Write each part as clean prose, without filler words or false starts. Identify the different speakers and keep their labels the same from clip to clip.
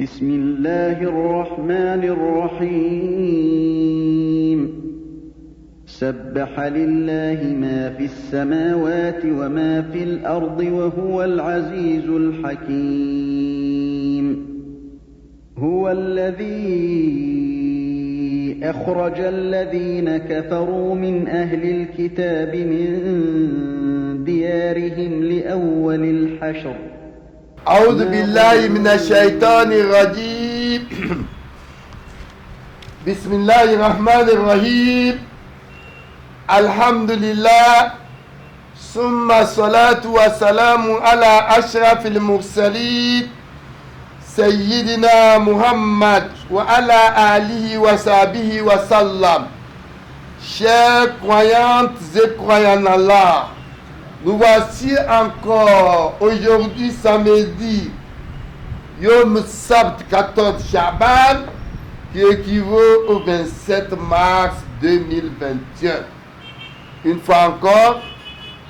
Speaker 1: بسم الله الرحمن الرحيم سبح لله ما في السماوات وما في الأرض وهو العزيز الحكيم هو الذي أخرج الذين كفروا من أهل الكتاب من ديارهم لأول الحشر
Speaker 2: أعوذ بالله من الشيطان الرجيم بسم الله الرحمن الرحيم الحمد لله ثم الصلاة والسلام على أشرف المرسلين سيدنا محمد وعلى آله وصحبه وسلم. Chers croyantes et croyants en Allah, nous voici encore aujourd'hui samedi Yom Sabt 14 Shaban qui équivaut au 27 mars 2021. Une fois encore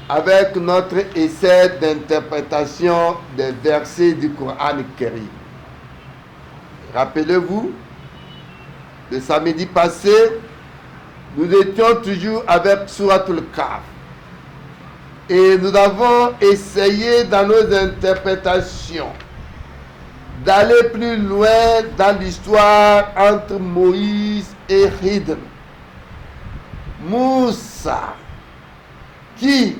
Speaker 2: avec notre essai d'interprétation des versets du Coran Karim. Rappelez-vous, le samedi passé, nous étions toujours avec Suratul Kahf. Et nous avons essayé dans nos interprétations d'aller plus loin dans l'histoire entre Moïse et Khidr. Moussa, qui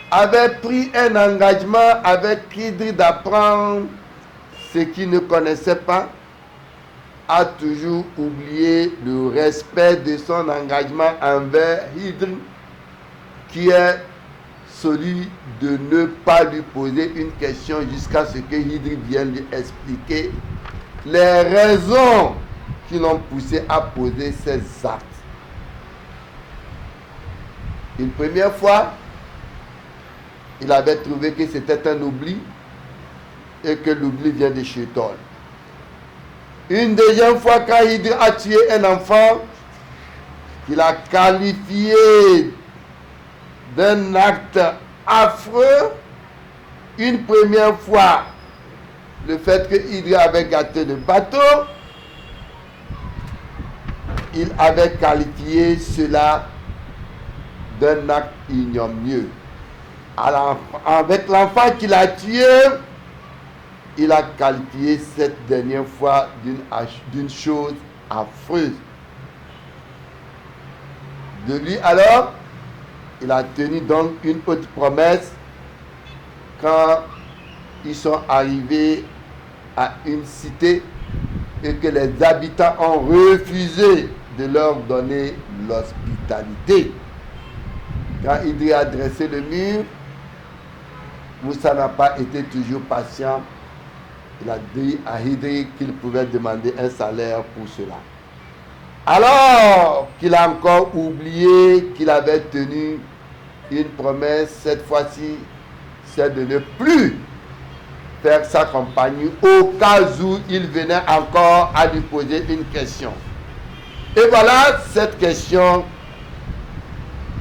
Speaker 2: avait pris un engagement avec Khidr d'apprendre ce qu'il ne connaissait pas, a toujours oublié le respect de son engagement envers Khidr, qui est celui de ne pas lui poser une question jusqu'à ce que Khidr vienne lui expliquer les raisons qui l'ont poussé à poser ces actes. Une première fois, il avait trouvé que c'était un oubli et que l'oubli vient de Shaitan. Une deuxième fois, quand Khidr a tué un enfant, qu'il a qualifié d'un acte affreux. Une première fois, le fait que Khidr avait gâté le bateau, il avait qualifié cela d'un acte ignominieux. Alors, avec l'enfant qu'il a tué, il a qualifié cette dernière fois d'une chose affreuse. De lui alors, il a tenu donc une haute promesse quand ils sont arrivés à une cité et que les habitants ont refusé de leur donner l'hospitalité. Quand Khidr a dressé le mur, Moussa n'a pas été toujours patient. Il a dit à Khidr qu'il pouvait demander un salaire pour cela. Alors qu'il a encore oublié qu'il avait tenu une promesse, cette fois-ci, c'est de ne plus faire sa compagnie au cas où il venait encore à lui poser une question. Et voilà cette question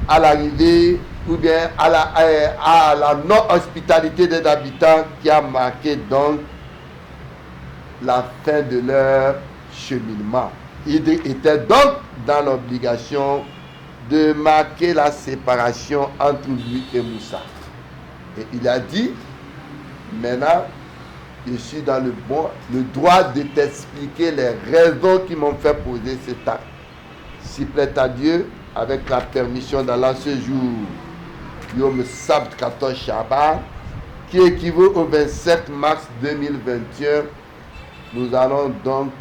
Speaker 2: à l'arrivée ou bien à la non-hospitalité des habitants qui a marqué donc la fin de leur cheminement. Khidr était donc dans l'obligation de marquer la séparation entre lui et Moussa. Et il a dit, maintenant, je suis dans le droit de t'expliquer les raisons qui m'ont fait poser cet acte. S'il plaît à Dieu, avec la permission d'Allah, ce jour, Yom Sabt 14 Shaban, qui équivaut au 27 mars 2021, nous allons donc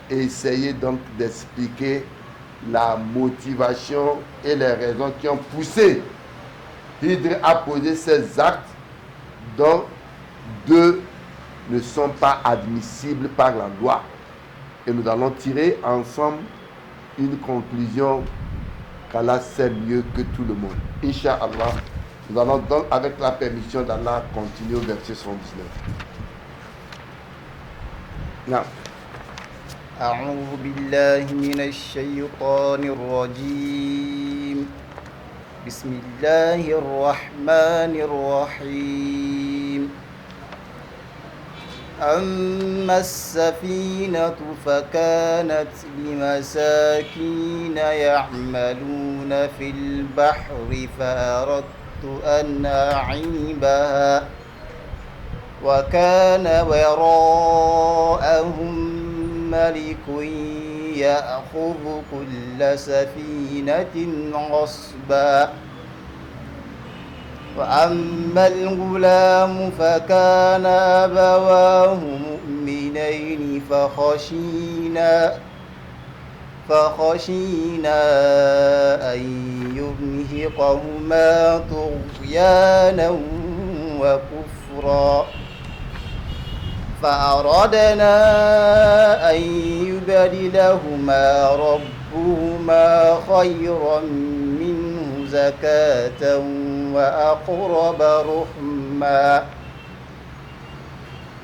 Speaker 2: essayer donc d'expliquer la motivation et les raisons qui ont poussé Khidr à poser ces actes dont deux ne sont pas admissibles par la loi. Et nous allons tirer ensemble une conclusion qu'Allah sait mieux que tout le monde. Inch'Allah, nous allons donc, avec la permission d'Allah, continuer au verset 119. Non.
Speaker 1: أعوذ بالله من الشيطان الرجيم بسم الله الرحمن الرحيم أما السفينة فكانت لمساكين يعملون في البحر فأردت أن أعيبها وكان وراءهم ملك يأخذ كل سفينة غصبا وأما الغلام فكان أبواه مؤمنين فخشينا أن يرهقهما طغيانا وكفرا فأردنا أن يبدلهما ربهما خيرا منه زكاة وأقرب رحما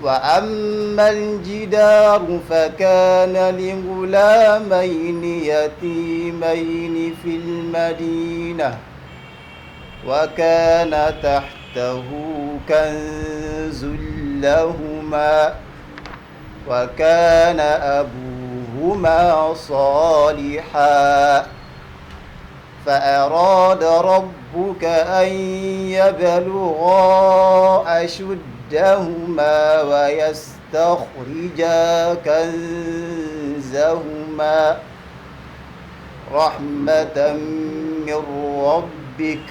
Speaker 1: وأما الجدار فكان لغلامين يتيمين في المدينة وكان تحته كنز لهما وكان أبوهما صالحا فأراد ربك أن يبلغا أشدهما ويستخرجا كنزهما رحمة من ربك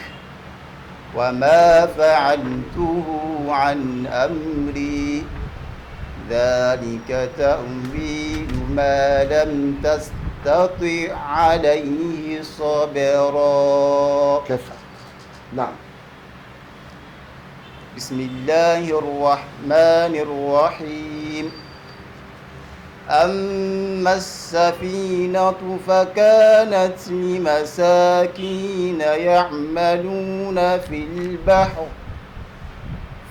Speaker 1: وما فعلته عن أمري ذلك تأويل ما لم تستطع عليه صبرا.
Speaker 2: كفى. نعم.
Speaker 1: بسم الله الرحمن الرحيم. أما السفينة فكانت لمساكين يعملون في البحر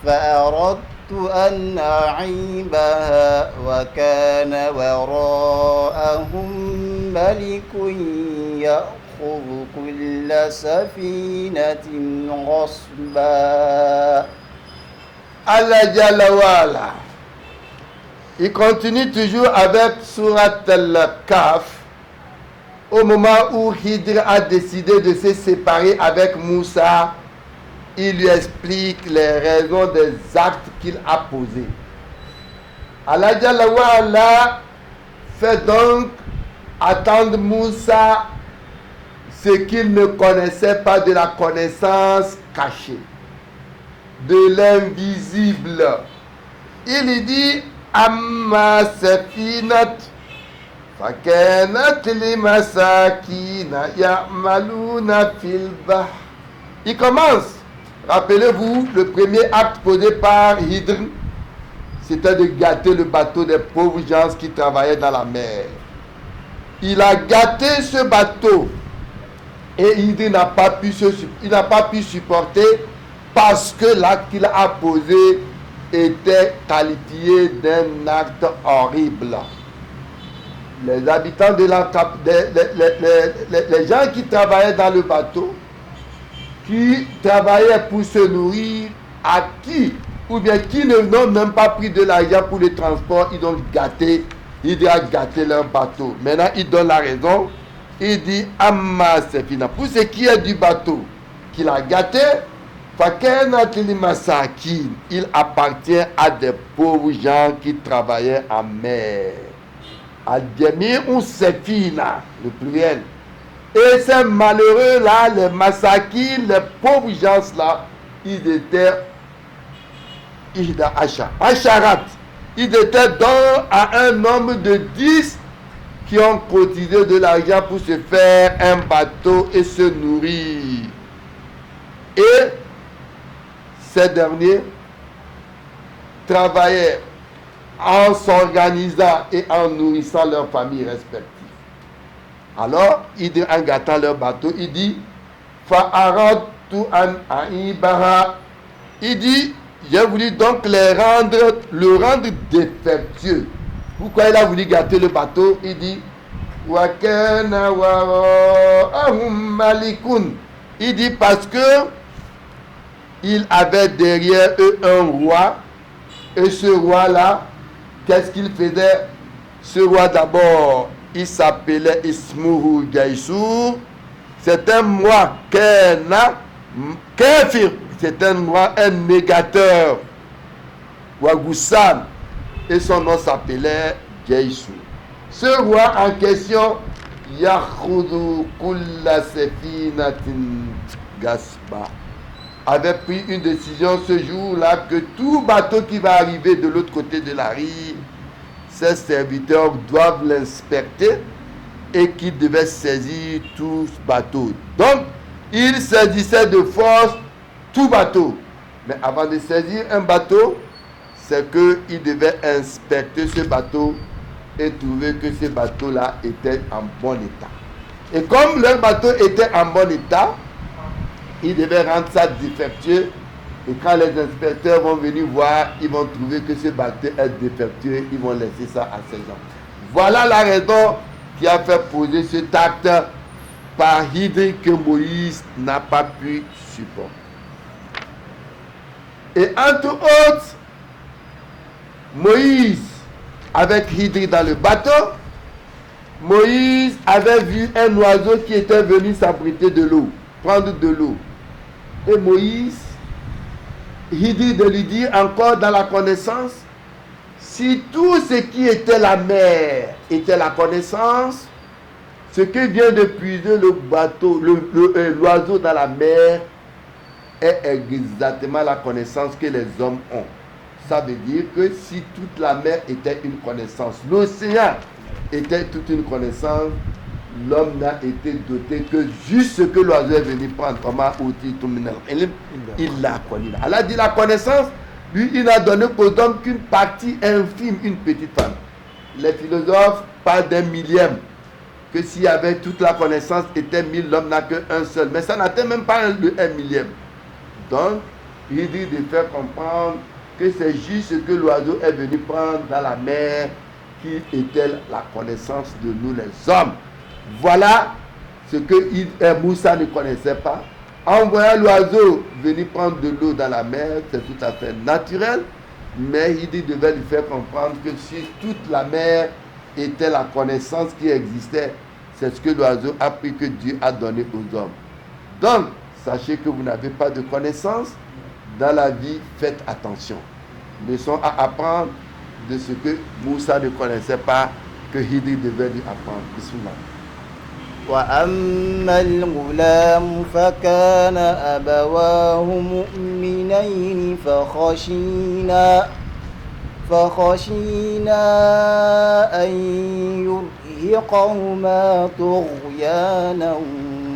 Speaker 1: فأردت أن أعيبها وكان وراءهم ملك يأخذ كل سفينة غصبا.
Speaker 2: Allah Jalla wa Ala, il continue toujours avec Surat Al-Kahf au moment où Khidr a décidé de se séparer avec Moussa. Il lui explique les raisons des actes qu'il a posés. Allah Jalla wa Ala fait donc attendre Moussa ce qu'il ne connaissait pas de la connaissance cachée, de l'invisible. Il lui dit Amma safinat fakanat limasakina ya'maluna fil bahr. Il commence. Rappelez-vous, le premier acte posé par Hidr, c'était de gâter le bateau des pauvres gens qui travaillaient dans la mer. Il a gâté ce bateau et Hidr n'a pas pu supporter parce que l'acte qu'il a posé était qualifié d'un acte horrible. Les habitants de la les gens qui travaillaient dans le bateau, qui travaillaient pour se nourrir, à qui, ou bien qui n'ont même pas pris de l'argent pour le transport, ils ont gâté, il a gâté leur bateau. Maintenant, il donne la raison, il dit Amma Sefina, pour ce qui est du bateau qu'il a gâté, il appartient à des pauvres gens qui travaillaient en mer. Al-Jami ou Sefina, le pluriel. Et ces malheureux-là, les masakin, les pauvres gens-là, ils étaient Asharat. Ils étaient donc à un nombre de 10 qui ont cotisé de l'argent pour se faire un bateau et se nourrir. Et ces derniers travaillaient en s'organisant et en nourrissant leurs familles respectives. Alors, en gâtant leur bateau, il dit Fa'aratu an aibaha. Il dit j'ai voulu donc le rendre défectueux. Pourquoi il a voulu gâter le bateau? Il dit Wa kana wara'ahum malikun. Il dit parce que il avait derrière eux un roi, et ce roi-là qu'est-ce qu'il faisait? Ce roi d'abord, il s'appelait Ismuhu Gaïsou. C'est un roi Kéfir. C'est un roi, un négateur. Wagoussan. Et son nom s'appelait Gaïsou. Ce roi en question, Yahudu Kulla Sefinatin Gasba, avait pris une décision ce jour-là que tout bateau qui va arriver de l'autre côté de la rive, ses serviteurs doivent l'inspecter et qu'ils devaient saisir tout bateau. Donc, il saisissait de force tout bateau. Mais avant de saisir un bateau, c'est qu'il devait inspecter ce bateau et trouver que ce bateau-là était en bon état. Et comme leur bateau était en bon état, ils devaient rendre ça défectueux. Et quand les inspecteurs vont venir voir, ils vont trouver que ce bateau est défectueux. Ils vont laisser ça à ces gens. Voilà la raison qui a fait poser cet acte par Hydri que Moïse n'a pas pu supporter. Et entre autres, Moïse, avec Hydri dans le bateau, Moïse avait vu un oiseau qui était venu s'abriter de l'eau, prendre de l'eau. Et Moïse, Hydri de lui dire encore dans la connaissance, si tout ce qui était la mer était la connaissance, ce que vient de puiser le bateau, l'oiseau dans la mer est exactement la connaissance que les hommes ont. Ça veut dire que si toute la mer était une connaissance, l'océan était toute une connaissance, l'homme n'a été doté que juste ce que l'oiseau est venu prendre. Il l'a connu. Allah dit la connaissance, lui, il n'a donné aux hommes qu'une partie infime, une petite femme. Les philosophes parlent d'un millième. Que s'il y avait toute la connaissance, était 1000, l'homme n'a qu'un seul. Mais ça n'atteint même pas un millième. Donc, il dit de faire comprendre que c'est juste ce que l'oiseau est venu prendre dans la mer qui était la connaissance de nous les hommes. Voilà ce que Moussa ne connaissait pas. En voyant l'oiseau venir prendre de l'eau dans la mer, c'est tout à fait naturel, mais il devait lui faire comprendre que si toute la mer était la connaissance qui existait, c'est ce que l'oiseau a pris que Dieu a donné aux hommes. Donc, sachez que vous n'avez pas de connaissance. Dans la vie, faites attention. Leçon à apprendre de ce que Moussa ne connaissait pas, que Hydri devait lui apprendre. Bismillah.
Speaker 1: وأما الغلام فكان أبواه مؤمنين فخشينا أن يرهقهما طغيانا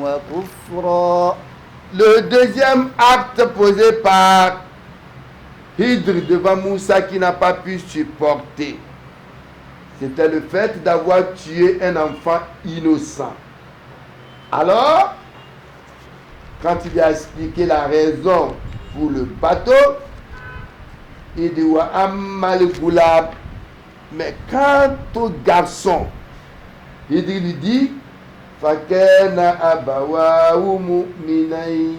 Speaker 1: وكفرا.
Speaker 2: Le deuxième acte posé par Hydri devant Moussa qui n'a pas pu supporter, c'était le fait d'avoir tué un enfant innocent. Alors, quand il a expliqué la raison pour le bateau, il dit wa ammal gulab. Mais quant au garçon, il lui dit fakana abawahu mu'minain.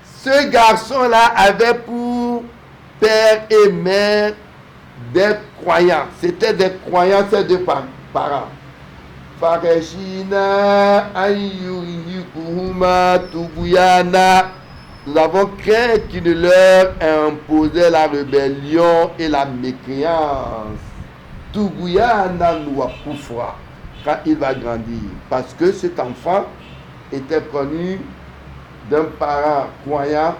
Speaker 2: Ce garçon-là avait pour père et mère des croyants. C'était des croyants, ces deux parents. Fareshina ayurihikuhuma tuguyana. Nous avons craint qu'il ne leur imposait la rébellion et la mécréance. Tuguyana wa kufra. Quand il va grandir. Parce que cet enfant était connu d'un parent croyant,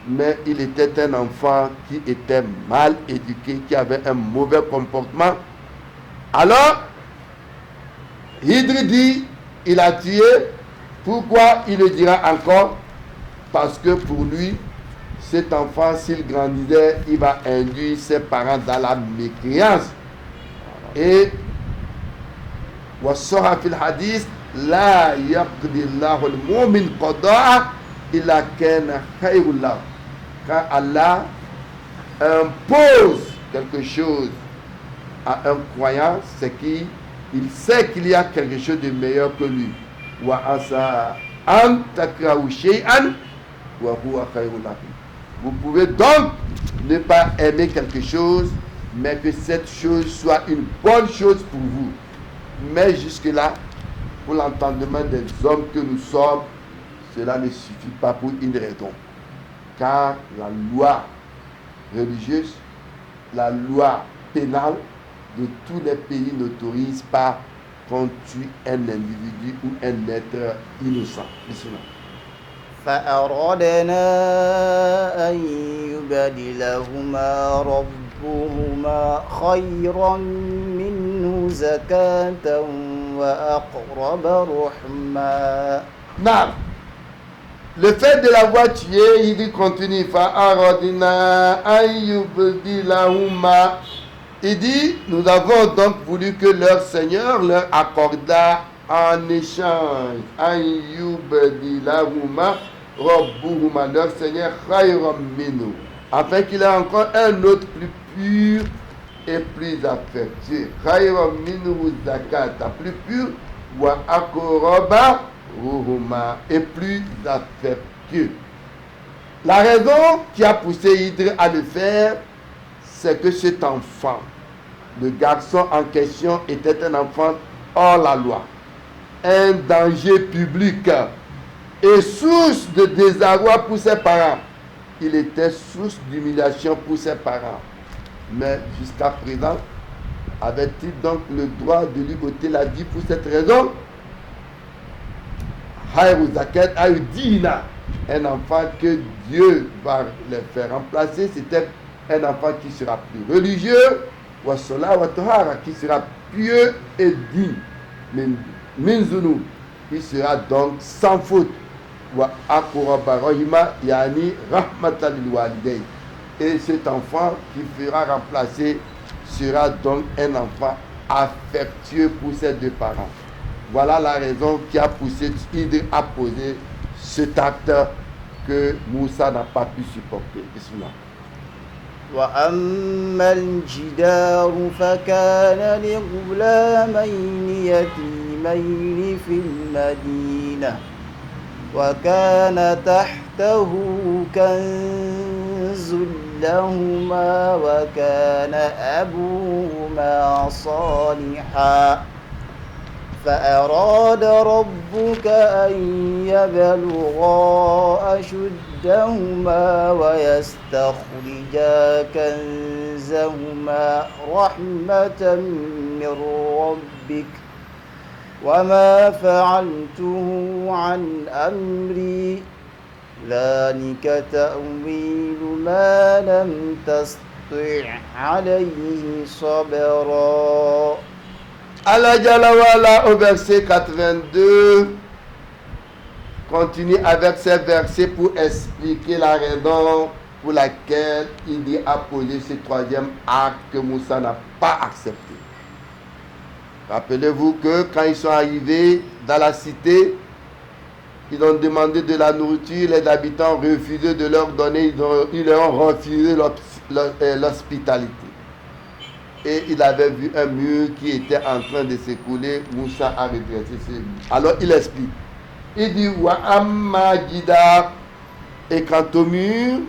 Speaker 2: mais il était un enfant qui était mal éduqué, qui avait un mauvais comportement. Alors, Hydri dit, il a tué. Pourquoi il le dira encore? Parce que pour lui, cet enfant, s'il grandissait, il va induire ses parents dans la mécréance. Et, وَصَّحَ فِي الْحَدِيثِ لَا يَقْضِي اللَّهُ الْمُؤْمِنَ قَضَاءً إِلَّا كَانَ خَيْرٌ لَهُ. Quand Allah impose quelque chose à un croyant, c'est qu'il sait qu'il y a quelque chose de meilleur que lui. وَعَسَىٰ أَن تَكْرَهُوا شَيْئًا وَهُوَ خَيْرٌ لَكُمْ. Vous pouvez donc ne pas aimer quelque chose, mais que cette chose soit une bonne chose pour vous. Mais jusque-là, pour l'entendement des hommes que nous sommes, cela ne suffit pas pour une raison. Car la loi religieuse, la loi pénale de tous les pays n'autorise pas qu'on tue un individu ou un être innocent.
Speaker 1: فأردنا أن يبدلهما ربهما خيرا منه زكاة وأقرب رحما.
Speaker 2: Non. Le fait de l'avoir tué, il continue. Fa'aradina ayyubdilahuma. Il dit, nous avons donc voulu que leur Seigneur leur accorda en échange ayyubdilahuma rabbuhuma, leur Seigneur khayran minhu, afin qu'il ait encore un autre plus pur et plus affectueux. Khayran minhu zakata, plus pur, wa akoraba ruhuma, et plus affectueux. La raison qui a poussé Hydre à le faire, c'est que cet enfant, le garçon en question, était un enfant hors la loi, un danger public et source de désarroi pour ses parents. Il était source d'humiliation pour ses parents. Mais jusqu'à présent, avait-il donc le droit de lui ôter la vie pour cette raison? Un enfant que Dieu va le faire remplacer, c'était un enfant qui sera plus religieux, qui sera pieux et digne. Minzunu, il sera donc sans faute. Et cet enfant qui fera remplacer sera donc un enfant affectueux pour ses deux parents. Voilà la raison qui a poussé Hydre à poser cet acte que Moussa n'a pas pu supporter. Bismillah.
Speaker 1: وأما الجدار فكان لغلامين يتيمين في المدينة وكان تحته كنز لهما وكان أبوهما صالحا فأراد ربك أن يبلغا أشدهما ويستخرجا كنزهما رحمة من ربك وما فعلته عن أمري ذلك تأويل ما لم تستطع عليه صبرا.
Speaker 2: Allah Jalawala au verset 82 continue avec ces versets pour expliquer la raison pour laquelle il a posé ce troisième acte que Moussa n'a pas accepté. Rappelez-vous que quand ils sont arrivés dans la cité, ils ont demandé de la nourriture, les habitants ont refusé de leur donner, ils leur ont refusé l'hospitalité. Et il avait vu un mur qui était en train de s'écouler. Moussa a redressé ce mur. Alors il explique. Il dit wa amma jida, et quant au mur,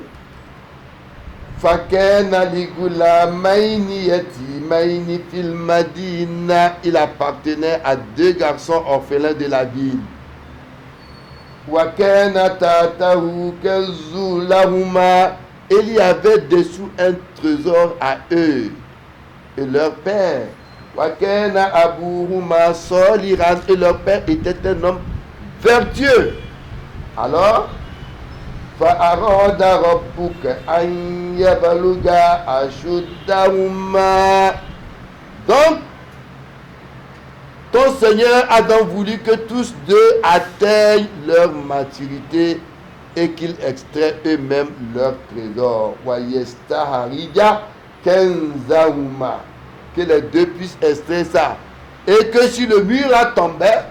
Speaker 2: fakena ligula maini yatimaini fil madina, il appartenait à deux garçons orphelins de la ville. Wa kana tatahu kanzu lahuma, il y avait dessous un trésor à eux. Et leur père, Wakena Abuhuma Soliran, et leur père était un homme vertueux. Alors, Fa'arada Rabbuka an yabaluga ashuddahuma. Donc, ton Seigneur a donc voulu que tous deux atteignent leur maturité et qu'ils extraient eux-mêmes leur trésor. Wayestaharija Kenzahuma, que les deux puissent extraire ça, et que si le mur là tombait,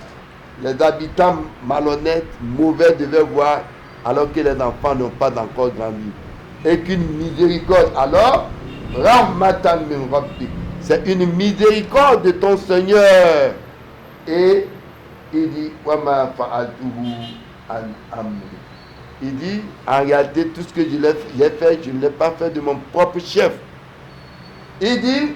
Speaker 2: les habitants malhonnêtes, mauvais devaient voir, alors que les enfants n'ont pas encore grandi, et qu'une miséricorde, alors Rahmatan min Rabbik, c'est une miséricorde de ton Seigneur. Et il dit Wama fa'altuhu an amri, il dit en réalité tout ce que j'ai fait, je ne l'ai pas fait de mon propre chef. Il dit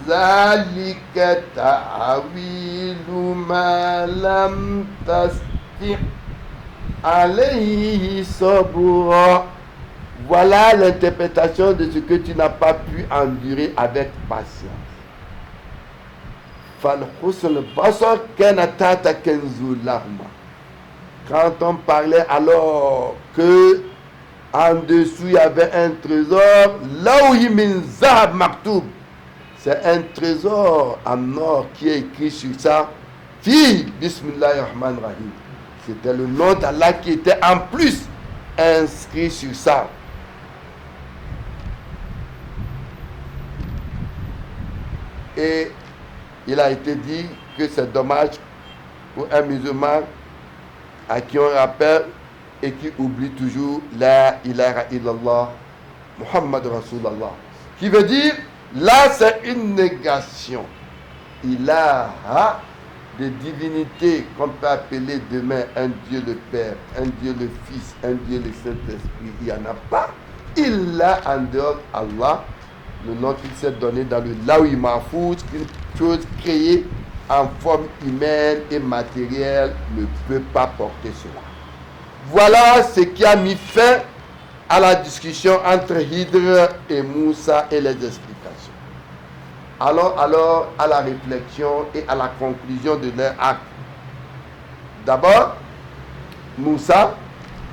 Speaker 2: Zalika ta'awilu ma lam tasti' alayhi sabra. Voilà l'interprétation de ce que tu n'as pas pu endurer avec patience. Falhusn basar kana tata kenzu lahma. Quand on parlait alors que en dessous il y avait un trésor, lawhi min zahab maktoub. C'est un trésor en or qui est écrit sur ça. Fi Bismillahirrahmanirrahim. C'était le nom d'Allah qui était en plus inscrit sur ça. Et il a été dit que c'est dommage pour un musulman à qui on rappelle et qui oublie toujours La ilaha illallah Muhammad Rasulallah. Qui veut dire, là c'est une négation. Ilaha, de divinité qu'on peut appeler demain un Dieu le Père, un Dieu le Fils, un Dieu le Saint-Esprit. Il n'y en a pas. Illa en dehors Allah. Le nom qu'il s'est donné dans le Lawi Mahfouz, qu'une chose créée en forme humaine et matérielle ne peut pas porter cela. Voilà ce qui a mis fin à la discussion entre Hidr et Moussa et les explications. Allons alors à la réflexion et à la conclusion de leur acte. D'abord, Moussa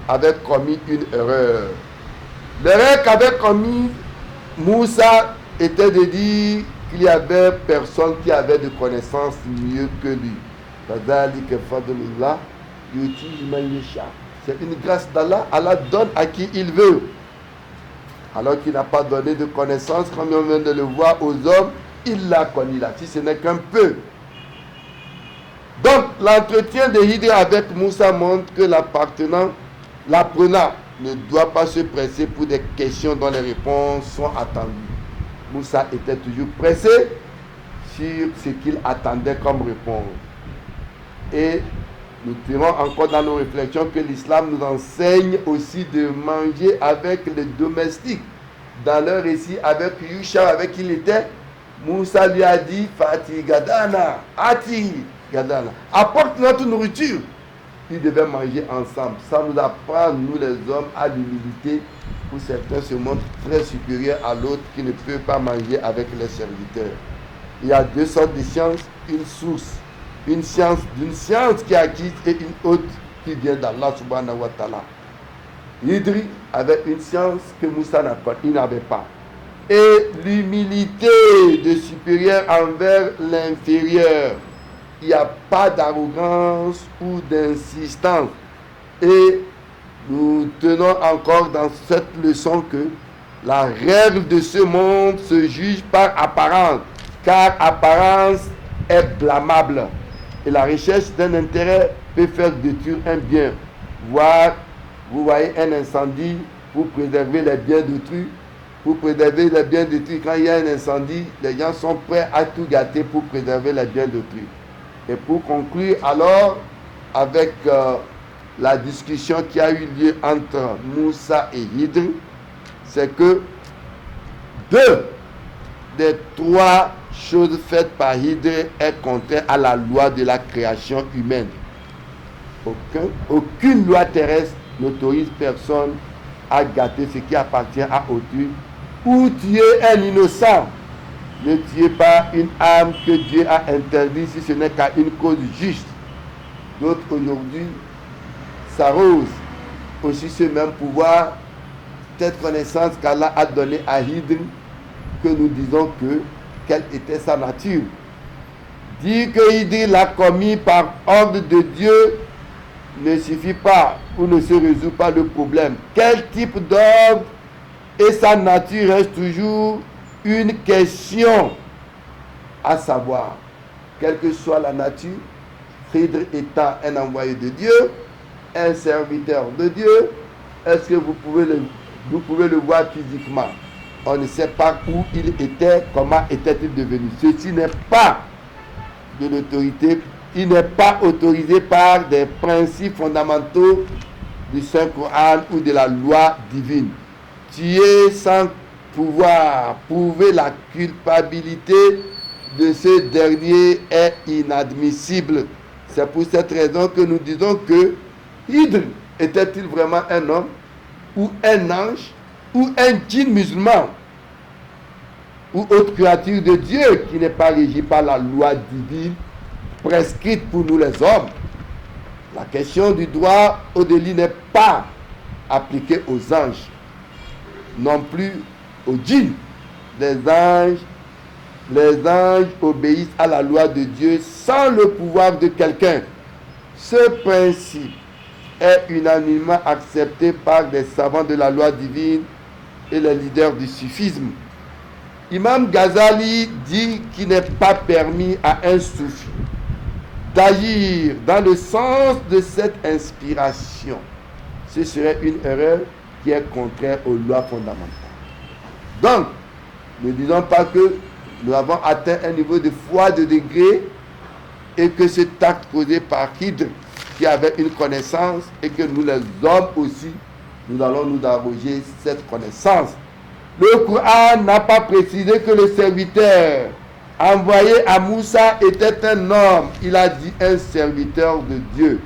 Speaker 2: avait commis une erreur. L'erreur qu'avait commis Moussa était de dire qu'il y avait personne qui avait de connaissances mieux que lui. C'est une grâce d'Allah. Allah donne à qui il veut. Alors qu'il n'a pas donné de connaissances, comme on vient de le voir aux hommes, il l'a connu là, si ce n'est qu'un peu. Donc, l'entretien de Hidr avec Moussa montre que l'apprenant ne doit pas se presser pour des questions dont les réponses sont attendues. Moussa était toujours pressé sur ce qu'il attendait comme réponse. Et nous tirons encore dans nos réflexions que l'islam nous enseigne aussi de manger avec les domestiques. Dans leur récit avec Yusha, avec qui il était, Moussa lui a dit Fatih Gadana, Ati Gadana, apporte notre nourriture. Ils devaient manger ensemble. Ça nous apprend, nous les hommes, à l'humilité, où certains se montrent très supérieurs à l'autre qui ne peut pas manger avec les serviteurs. Il y a deux sortes de sciences, une source, une science d'une science qui est acquise et une autre qui vient d'Allah subhanahu wa ta'ala. Hidri avait une science que Moussa n'avait pas. Et l'humilité de supérieur envers l'inférieur. Il n'y a pas d'arrogance ou d'insistance. Et nous tenons encore dans cette leçon que la règle de ce monde se juge par apparence, car apparence est blâmable. Et la recherche d'un intérêt peut faire détruire un bien. Voire, vous voyez un incendie, vous préservez les biens d'autrui. Pour préserver les biens d'autrui, quand il y a un incendie, les gens sont prêts à tout gâter pour préserver les biens d'autrui. Et pour conclure alors avec la discussion qui a eu lieu entre Moussa et Hidr, c'est que deux des trois choses faites par Hidr est contraire à la loi de la création humaine. Aucune loi terrestre n'autorise personne à gâter ce qui appartient à autrui ou tuer un innocent. Ne tuez pas une âme que Dieu a interdite si ce n'est qu'à une cause juste. D'autres aujourd'hui s'arrosent aussi ce même pouvoir, cette connaissance qu'Allah a donnée à Hidr, que nous disons quelle était sa nature. Dire que Hidr l'a commis par ordre de Dieu ne suffit pas ou ne se résout pas le problème. Quel type d'ordre et sa nature reste toujours une question à savoir. Quelle que soit la nature, Hidr étant un envoyé de Dieu, un serviteur de Dieu, est-ce que vous pouvez le voir physiquement? On ne sait pas où il était, comment était-il devenu. Ceci n'est pas de l'autorité. Il n'est pas autorisé par des principes fondamentaux du Saint-Coran ou de la loi divine. Tuer sans pouvoir prouver la culpabilité de ce dernier est inadmissible. C'est pour cette raison que nous disons que Hydre était-il vraiment un homme ou un ange ou un djinn musulman ou autre créature de Dieu qui n'est pas régie par la loi divine prescrite pour nous les hommes. La question du droit au délit n'est pas appliquée aux anges, non plus aux djinns. Les anges obéissent à la loi de Dieu sans le pouvoir de quelqu'un. Ce principe est unanimement accepté par des savants de la loi divine et les leaders du soufisme. Imam Ghazali dit qu'il n'est pas permis à un soufi d'agir dans le sens de cette inspiration. Ce serait une erreur qui est contraire aux lois fondamentales. Donc, ne disons pas que nous avons atteint un niveau de foi de degré et que cet acte posé par Hydre qui avait une connaissance et que nous les hommes aussi, nous allons nous arroger cette connaissance. Le Coran n'a pas précisé que le serviteur envoyé à Moussa était un homme. Il a dit un serviteur de Dieu.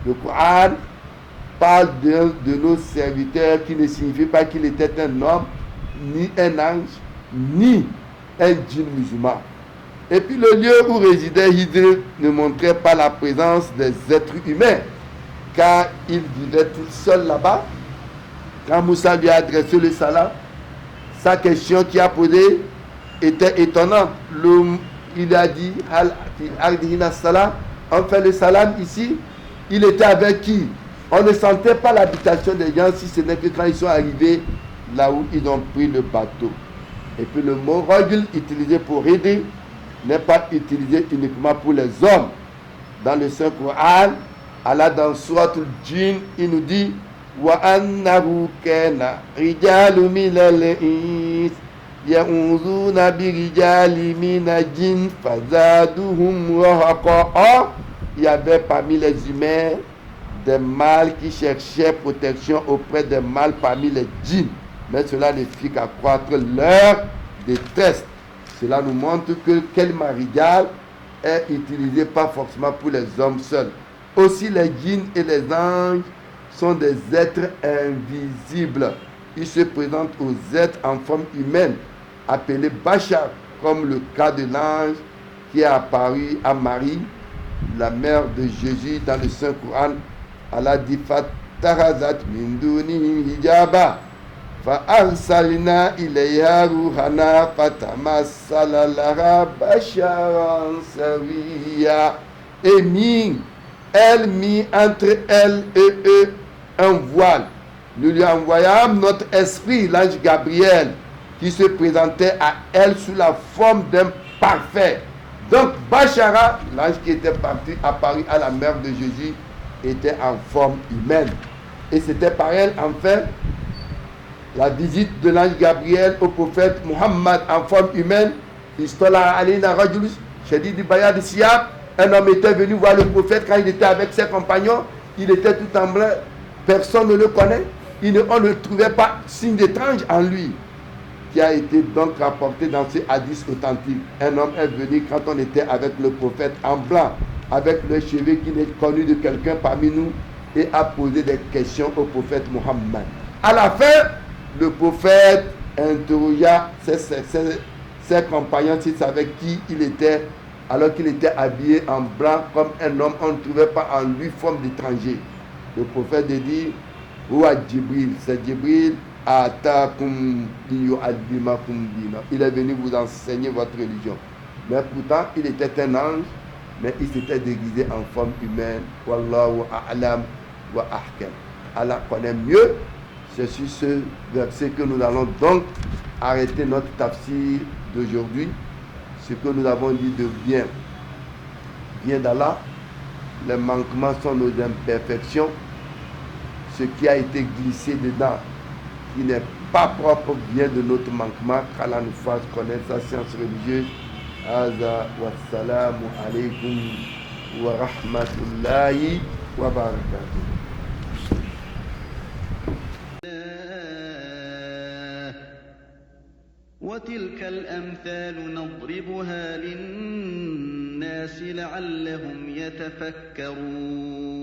Speaker 2: Le Coran parle de nos serviteurs qui ne signifie pas qu'il était un homme, ni un ange, ni un djinn musulman. Et puis le lieu où résidait Hydre ne montrait pas la présence des êtres humains, car il vivait tout seul là-bas. Quand Moussa lui a adressé le salam, sa question qu'il a posée était étonnante. Il a dit, on fait le salam ici. Il était avec qui? On ne sentait pas l'habitation des gens, si ce n'est que quand ils sont arrivés là où ils ont pris le bateau. Et puis le mot rajul utilisé pour aider n'est pas utilisé uniquement pour les hommes. Dans le Saint-Coran, Allah dans Suratul Jinn, il nous dit wa annahu kana rijalu minal ins ya'udhuna bi rijali minal jinn fazaduhum rahaqa. Il y avait parmi les humains des mâles qui cherchaient protection auprès des mâles parmi les djinns, mais cela ne fit qu'accroître leur détresse. Cela nous montre que kalima rijal est utilisé pas forcément pour les hommes seuls. Aussi les djinns et les anges sont des êtres invisibles. Ils se présentent aux êtres en forme humaine, appelés Bachar, comme le cas de l'ange qui est apparu à Marie, la mère de Jésus, dans le Saint-Coran. Allah dit Fattarazat min dunihim hijaba fa arsalna ilayha ruhana fatamassala laha basharan sawiya. Et elle mit entre elle et eux un voile. Nous lui envoyâmes notre esprit, l'ange Gabriel, qui se présentait à elle sous la forme d'un parfait. Donc Bachara, l'ange qui était apparu à la mère de Jésus, était en forme humaine. Et c'était par elle, enfin, la visite de l'ange Gabriel au prophète Muhammad en forme humaine. Un homme était venu voir le prophète quand il était avec ses compagnons. Il était tout en blanc. Personne ne le connaît. On ne trouvait pas signe d'étrange en lui, qui a été donc rapporté dans ces hadiths authentiques. Un homme est venu quand on était avec le prophète en blanc, avec le cheveu qui n'est connu de quelqu'un parmi nous, et a posé des questions au prophète Muhammad. À la fin, le prophète interrogea ses compagnons s'ils savaient qui il était, alors qu'il était habillé en blanc comme un homme. On ne trouvait pas en lui forme d'étranger. Le prophète dit Ouah Djibril, c'est Djibril. Il est venu vous enseigner votre religion. Mais pourtant, il était un ange, mais il s'était déguisé en forme humaine. Wallahu a'lam wa ahkam. Allah connaît mieux. C'est sur ce verset que nous allons donc arrêter notre tafsir d'aujourd'hui. Ce que nous avons dit de bien vient d'Allah. Les manquements sont nos imperfections. Ce qui a été glissé dedans, qui n'est pas propre, vient de notre manquement. Qu'Allah nous fasse connaître sa science religieuse. Aza wa salamu alaykum wa rahmatullahi wa barakatuh.
Speaker 3: وتلك الأمثال نضربها للناس لعلهم يتفكرون